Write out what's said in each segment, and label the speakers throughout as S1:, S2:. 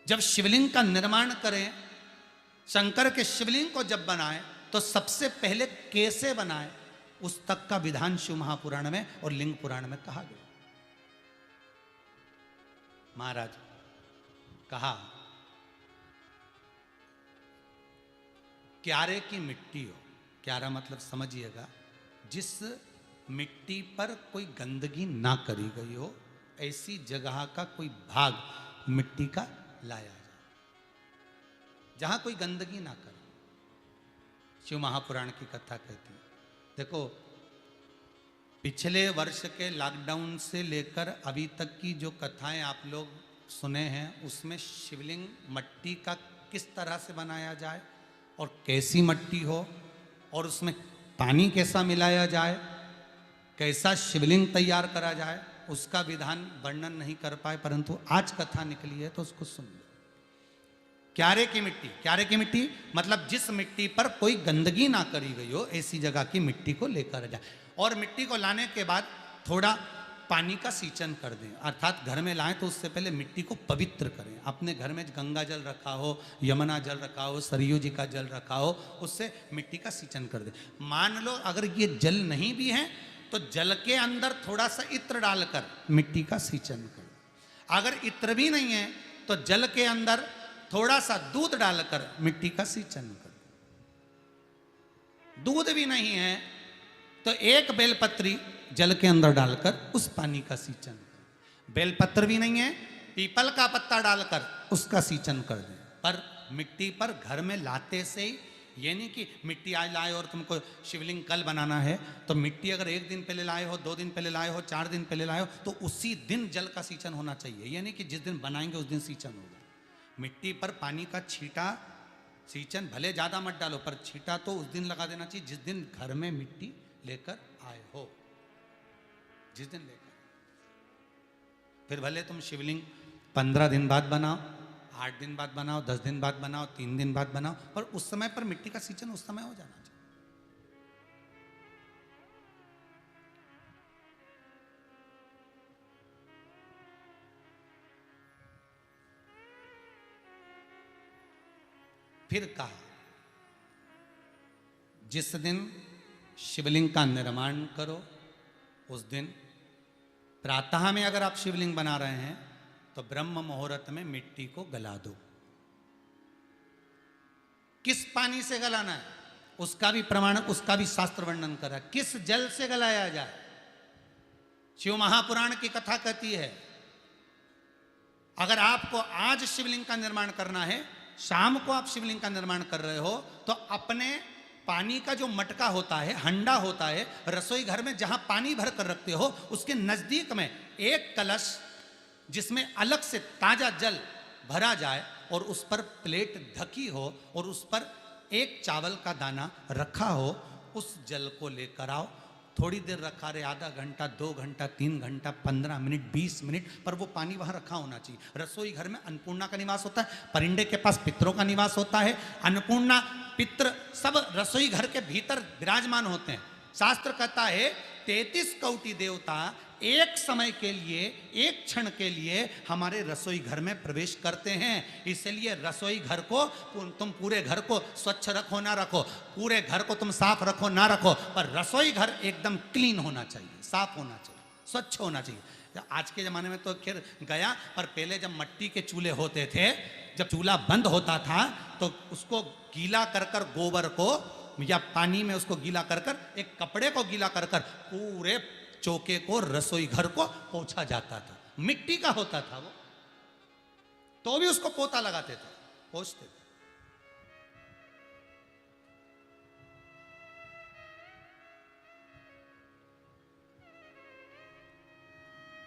S1: जब शिवलिंग का निर्माण करें, शंकर के शिवलिंग को जब बनाए तो सबसे पहले कैसे बनाए, उस तक का विधान शिव महापुराण में और लिंग पुराण में कहा गया। महाराज कहा, क्यारे की मिट्टी हो, क्यारा मतलब समझिएगा, जिस मिट्टी पर कोई गंदगी ना करी गई हो, ऐसी जगह का कोई भाग मिट्टी का लाया जाए जहां कोई गंदगी ना करे। शिव महापुराण की कथा कहती है। देखो, पिछले वर्ष के लॉकडाउन से लेकर अभी तक की जो कथाएं आप लोग सुने हैं, उसमें शिवलिंग मट्टी का किस तरह से बनाया जाए और कैसी मट्टी हो और उसमें पानी कैसा मिलाया जाए, कैसा शिवलिंग तैयार करा जाए, उसका विधान वर्णन नहीं कर पाए, परंतु आज कथा निकली है तो उसको सुन लो। क्यारे की मिट्टी, क्यारे की मिट्टी मतलब जिस मिट्टी पर कोई गंदगी ना करी गई हो, ऐसी जगह की मिट्टी को लेकर जाए। और मिट्टी को लाने के बाद थोड़ा पानी का सींचन कर दें, अर्थात घर में लाएं तो उससे पहले मिट्टी को पवित्र करें। अपने घर में गंगा जल रखा हो, यमुना जल रखा हो, सरयू जी का जल रखा हो, उससे मिट्टी का सींचन कर दें। मान लो अगर ये जल नहीं भी है तो जल के अंदर थोड़ा सा इत्र डालकर मिट्टी का सींचन करें। अगर इत्र भी नहीं है तो जल के अंदर थोड़ा सा दूध डालकर मिट्टी का सींचन कर। दूध भी नहीं है तो एक बेलपत्री जल के अंदर डालकर उस पानी का सींचन कर। बेलपत्र भी नहीं है, पीपल का पत्ता डालकर उसका सींचन कर दें। पर मिट्टी पर घर में लाते से ही, ये नहीं कि मिट्टी आज लाए और तुमको शिवलिंग कल बनाना है, तो मिट्टी अगर एक दिन पहले लाए हो, 2 दिन पहले लाए हो, 4 दिन पहले लाए हो, तो उसी दिन जल का सींचन होना चाहिए। ये नहीं कि जिस दिन बनाएंगे उस दिन सींचन होगा। मिट्टी पर पानी का छींटा, सींचन भले ज़्यादा मत डालो, पर छींटा तो उस दिन लगा देना चाहिए जिस दिन घर में मिट्टी लेकर आए हो, जिस दिन लेकर। फिर भले तुम शिवलिंग 15 दिन बाद बनाओ, 8 दिन बाद बनाओ, 10 दिन बाद बनाओ, 3 दिन बाद बनाओ, पर उस समय पर मिट्टी का सींचन उस समय हो जाना चाहिए। फिर कहा, जिस दिन शिवलिंग का निर्माण करो उस दिन प्रातः में अगर आप शिवलिंग बना रहे हैं तो ब्रह्म मुहूर्त में मिट्टी को गला दो। किस पानी से गलाना है उसका भी प्रमाण, उसका भी शास्त्र वर्णन करा। किस जल से गलाया जाए, शिव महापुराण की कथा कहती है। अगर आपको आज शिवलिंग का निर्माण करना है, शाम को आप शिवलिंग का निर्माण कर रहे हो, तो अपने पानी का जो मटका होता है, हंडा होता है, रसोई घर में जहां पानी भर कर रखते हो, उसके नजदीक में एक कलश जिसमें अलग से ताजा जल भरा जाए और उस पर प्लेट ढकी हो और उस पर एक चावल का दाना रखा हो, उस जल को लेकर आओ। थोड़ी देर रखा रहे, आधा घंटा, 2 घंटा, 3 घंटा, 15 मिनट, 20 मिनट, पर वो पानी वहां रखा होना चाहिए। रसोई घर में अन्नपूर्णा का निवास होता है, परिंदे के पास पितरों का निवास होता है। अन्नपूर्णा, पित्र सब रसोई घर के भीतर विराजमान होते हैं। शास्त्र कहता है 33 कोटि देवता एक समय के लिए, एक क्षण के लिए हमारे रसोई घर में प्रवेश करते हैं। इसलिए रसोई घर को तुम पूरे घर को स्वच्छ रखो ना रखो, पूरे घर को तुम साफ रखो ना रखो, पर रसोई घर एकदम क्लीन होना चाहिए, साफ होना चाहिए, स्वच्छ होना चाहिए। आज के ज़माने में तो खैर गया, पर पहले जब मट्टी के चूल्हे होते थे, जब चूल्हा बंद होता था तो उसको गीला कर कर, गोबर को या पानी में उसको गीला कर कर, एक कपड़े को गीला कर कर पूरे चौके को, रसोई घर को पोंछा जाता था। मिट्टी का होता था वो, तो भी उसको पोता लगाते थे, पोंछते थे।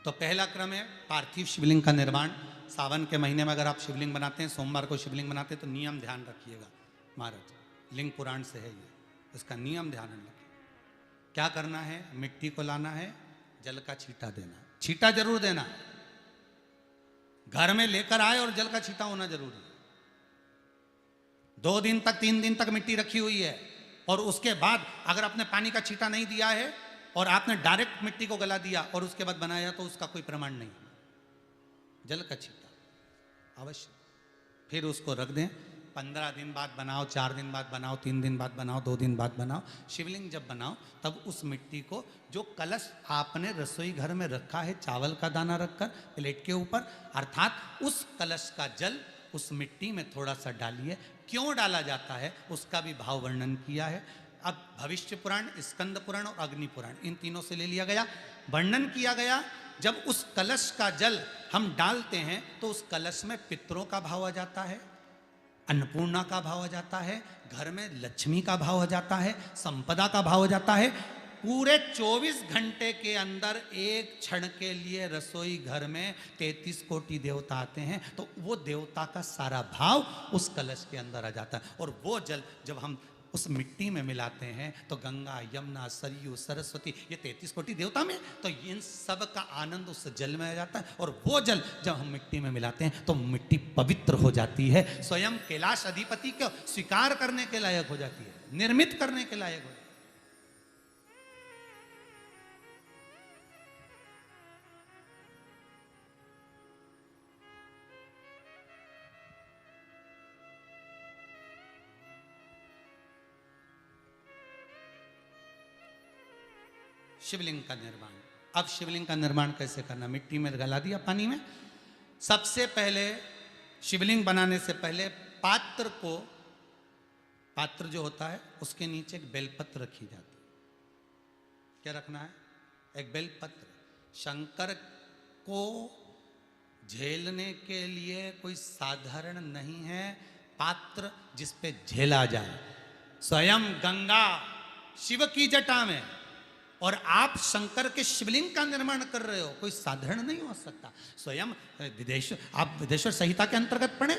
S1: तो पहला क्रम है पार्थिव शिवलिंग का निर्माण। सावन के महीने में अगर आप शिवलिंग बनाते हैं, सोमवार को शिवलिंग बनाते हैं, तो नियम ध्यान रखिएगा महाराज, लिंग पुराण से है ये, इसका नियम ध्यान रखिए। क्या करना है, मिट्टी को लाना है, जल का छींटा देना, छींटा जरूर देना, घर में लेकर आए और जल का छींटा होना जरूरी है। 2 दिन तक, 3 दिन तक मिट्टी रखी हुई है और उसके बाद अगर आपने पानी का छींटा नहीं दिया है और आपने डायरेक्ट मिट्टी को गला दिया और उसके बाद बनाया, तो उसका कोई प्रमाण नहीं। जल का छींटा अवश्य। फिर उसको रख दें। 15 दिन बाद बनाओ, 4 दिन बाद बनाओ, 3 दिन बाद बनाओ, 2 दिन बाद बनाओ। शिवलिंग जब बनाओ तब उस मिट्टी को, जो कलश आपने रसोई घर में रखा है चावल का दाना रखकर प्लेट के ऊपर, अर्थात उस कलश का जल उस मिट्टी में थोड़ा सा डालिए। क्यों डाला जाता है उसका भी भाव वर्णन किया है। अब भविष्य पुराण, स्कंद पुराण और अग्नि पुराण, इन तीनों से ले लिया गया। वर्णन किया गया जब उस कलश का जल हम डालते हैं तो उस कलश में पितरों का भाव आ जाता है, अन्नपूर्णा का भाव आ जाता है, घर में लक्ष्मी का भाव आ जाता है, संपदा का भाव आ जाता है। पूरे 24 घंटे के अंदर एक क्षण के लिए रसोई घर में 33 कोटि देवता आते हैं, तो वो देवता का सारा भाव उस कलश के अंदर आ जाता है। और वो जल जब हम उस मिट्टी में मिलाते हैं तो गंगा, यमुना, सरयू, सरस्वती, ये 33 कोटि देवता में, तो इन सब का आनंद उस जल में आ जाता है। और वो जल जब हम मिट्टी में मिलाते हैं तो मिट्टी पवित्र हो जाती है, स्वयं कैलाश अधिपति को स्वीकार करने के लायक हो जाती है, निर्मित करने के लायक हो जाती है। शिवलिंग का निर्माण। अब शिवलिंग का निर्माण कैसे करना? मिट्टी में गला दिया पानी में। सबसे पहले शिवलिंग बनाने से पहले पात्र को, पात्र जो होता है उसके नीचे एक बेलपत्र रखी जाती है। क्या रखना है? एक बेलपत्र। शंकर को झेलने के लिए कोई साधारण नहीं है पात्र जिस पे झेला जाए। स्वयं गंगा शिव की जटा में, और आप शंकर के शिवलिंग का निर्माण कर रहे हो, कोई साधारण नहीं हो सकता। स्वयं आप विदेश्वर संहिता के अंतर्गत पढ़े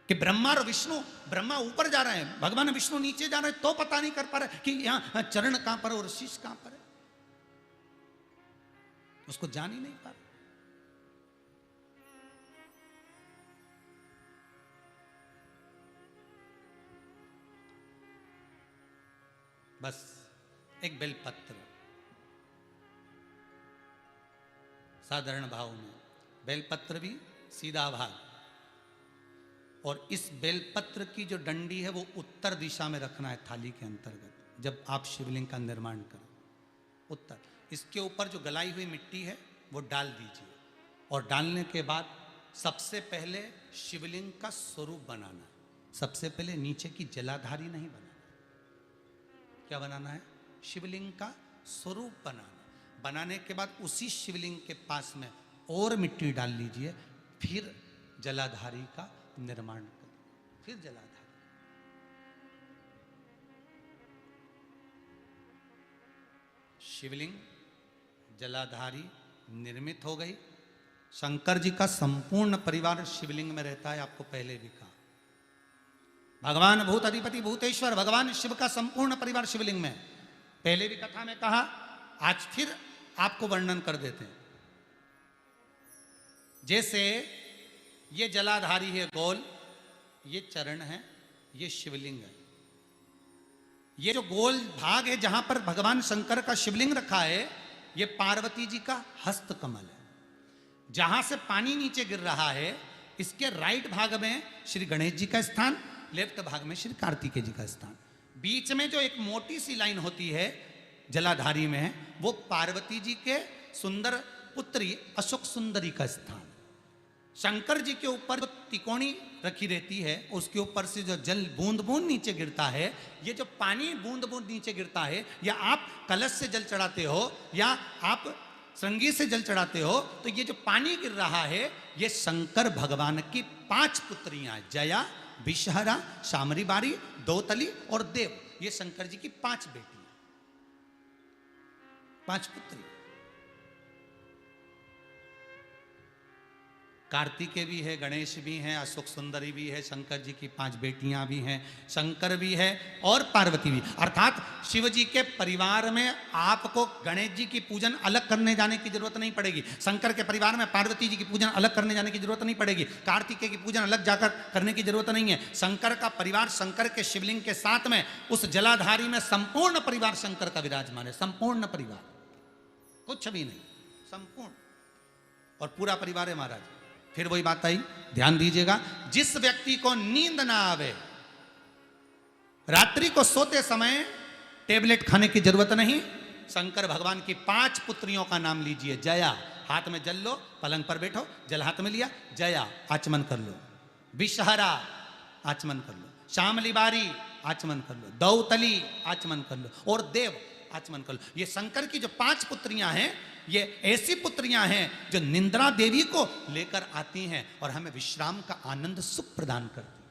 S1: कि ब्रह्मा और विष्णु, ब्रह्मा ऊपर जा रहे हैं, भगवान विष्णु नीचे जा रहे हैं, तो पता नहीं कर पा रहे कि यहां चरण कहां पर और शीश कहां पर है, उसको जान ही नहीं पा रहे। बस एक बेलपत्र, साधारण भाव में बेलपत्र भी सीधा भाग, और इस बेलपत्र की जो डंडी है वो उत्तर दिशा में रखना है थाली के अंतर्गत। जब आप शिवलिंग का निर्माण करें उत्तर, इसके ऊपर जो गलाई हुई मिट्टी है वो डाल दीजिए, और डालने के बाद सबसे पहले शिवलिंग का स्वरूप बनाना है। सबसे पहले नीचे की जलाधारी नहीं बनाना, क्या बनाना है? शिवलिंग का स्वरूप बनाना। बनाने के बाद उसी शिवलिंग के पास में और मिट्टी डाल लीजिए, फिर जलाधारी का निर्माण करें, फिर जलाधारी। शिवलिंग जलाधारी निर्मित हो गई। शंकर जी का संपूर्ण परिवार शिवलिंग में रहता है, आपको पहले भी कहा। भगवान भूत अधिपति भूतेश्वर भगवान शिव का संपूर्ण परिवार शिवलिंग में, पहले भी कथा में कहा, आज फिर आपको वर्णन कर देते हैं। जैसे ये जलाधारी है गोल, ये चरण है, ये शिवलिंग है। ये जो गोल भाग है जहां पर भगवान शंकर का शिवलिंग रखा है, ये पार्वती जी का हस्त कमल है। जहां से पानी नीचे गिर रहा है, इसके राइट भाग में श्री गणेश जी का स्थान, लेफ्ट भाग में श्री कार्तिकेय जी का स्थान। बीच में जो एक मोटी सी लाइन होती है जलाधारी में, वो पार्वती जी के सुंदर पुत्री अशोक सुंदरी का स्थान। शंकर जी के ऊपर जो तिकोनी रखी रहती है, उसके ऊपर से जो जल बूंद बूंद नीचे गिरता है, ये जो पानी बूंद बूंद नीचे गिरता है, या आप कलश से जल चढ़ाते हो या आप श्रृंगी से जल चढ़ाते हो, तो ये जो पानी गिर रहा है, ये शंकर भगवान की 5 पुत्रियां, जया, विषहरा, शामरी बारी, दौतली और देव, ये शंकर जी की 5 बेटियां, 5 पुत्री। कार्तिकेय भी है, गणेश भी हैं, अशोक सुंदरी भी है, शंकर जी की 5 बेटियां भी हैं, शंकर भी है और पार्वती भी। अर्थात शिव जी के परिवार में आपको गणेश जी की पूजन अलग करने जाने की जरूरत नहीं पड़ेगी, शंकर के परिवार में पार्वती जी की पूजन अलग करने जाने की जरूरत नहीं पड़ेगी, कार्तिकेय की पूजन अलग जाकर करने की जरूरत नहीं है। शंकर का परिवार शंकर के शिवलिंग के साथ में उस जलाधारी में संपूर्ण परिवार शंकर का विराजमान है, संपूर्ण परिवार, कुछ भी नहीं, संपूर्ण, और पूरा परिवार है महाराज। फिर वही बात आई, ध्यान दीजिएगा, जिस व्यक्ति को नींद ना आवे, रात्रि को सोते समय टेबलेट खाने की जरूरत नहीं, शंकर भगवान की 5 पुत्रियों का नाम लीजिए। जया, हाथ में जल लो, पलंग पर बैठो, जल हाथ में लिया, जया आचमन कर लो। विषहरा आचमन कर लो। श्यामली बारी आचमन कर लो। दौतली आचमन कर लो। और देव आचमन कर लो। ये शंकर की जो 5 पुत्रियां हैं, ये ऐसी पुत्रियां हैं जो निंद्रा देवी को लेकर आती हैं और हमें विश्राम का आनंद सुख प्रदान करती हैं।